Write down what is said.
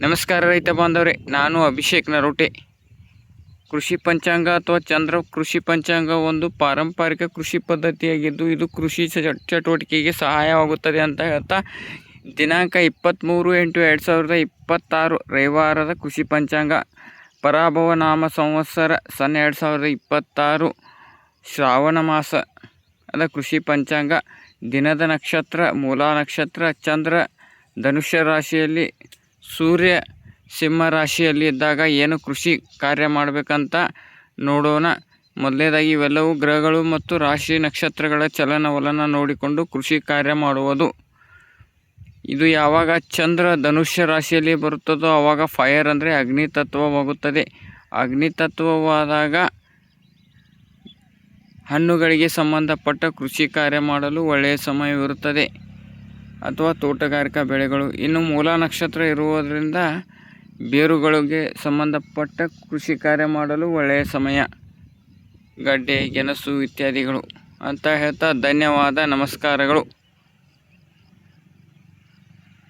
ನಮಸ್ಕಾರ ರೈತ ಬಾಂಧವರೇ, ನಾನು ಅಭಿಷೇಕ್ ನರೋಟೆ. ಕೃಷಿ ಪಂಚಾಂಗ ಅಥವಾ ಚಂದ್ರ ಕೃಷಿ ಪಂಚಾಂಗ ಒಂದು ಪಾರಂಪರಿಕ ಕೃಷಿ ಪದ್ಧತಿಯಾಗಿದ್ದು ಇದು ಕೃಷಿ ಚಟುವಟಿಕೆಗೆ ಸಹಾಯವಾಗುತ್ತದೆ ಅಂತ ಹೇಳ್ತಾ ದಿನಾಂಕ 23/8/2026 ರವಿವಾರದ ಕೃಷಿ ಪಂಚಾಂಗ ಪರಾಭವ ನಾಮ ಸಂವತ್ಸರ ಸನ್ 2026 ಶ್ರಾವಣ ಮಾಸ ಅದ ಕೃಷಿ ಪಂಚಾಂಗ. ದಿನದ ನಕ್ಷತ್ರ ಮೂಲಾ ನಕ್ಷತ್ರ, ಚಂದ್ರ ಧನುಷ್ಯ ರಾಶಿಯಲ್ಲಿ, ಸೂರ್ಯ ಸಿಂಹ ರಾಶಿಯಲ್ಲಿ ಇದ್ದಾಗ ಏನು ಕೃಷಿ ಕಾರ್ಯ ಮಾಡಬೇಕಂತ ನೋಡೋಣ. ಮೊದಲನೇದಾಗಿ ಇವೆಲ್ಲವೂ ಗ್ರಹಗಳು ಮತ್ತು ರಾಶಿ ನಕ್ಷತ್ರಗಳ ಚಲನವಲನ ನೋಡಿಕೊಂಡು ಕೃಷಿ ಕಾರ್ಯ ಮಾಡುವುದು. ಇದು ಯಾವಾಗ ಚಂದ್ರ ಧನುಷ್ಯ ರಾಶಿಯಲ್ಲಿ ಬರುತ್ತದೋ ಆವಾಗ ಫೈರ್ ಅಂದರೆ ಅಗ್ನಿ ತತ್ವವಾಗುತ್ತದೆ. ಅಗ್ನಿ ತತ್ವವಾದಾಗ ಹಣ್ಣುಗಳಿಗೆ ಸಂಬಂಧಪಟ್ಟ ಕೃಷಿ ಕಾರ್ಯ ಮಾಡಲು ಒಳ್ಳೆಯ ಸಮಯವಿರುತ್ತದೆ, ಅಥವಾ ತೋಟಗಾರಿಕಾ ಬೆಳೆಗಳು. ಇನ್ನು ಮೂಲಾ ನಕ್ಷತ್ರ ಇರುವುದರಿಂದ ಬೇರುಗಳಿಗೆ ಸಂಬಂಧಪಟ್ಟ ಕೃಷಿ ಕಾರ್ಯ ಮಾಡಲು ಒಳ್ಳೆಯ ಸಮಯ, ಗಡ್ಡೆ ಗೆಣಸು ಇತ್ಯಾದಿಗಳು ಅಂತ ಹೇಳ್ತಾ ಧನ್ಯವಾದ, ನಮಸ್ಕಾರಗಳು.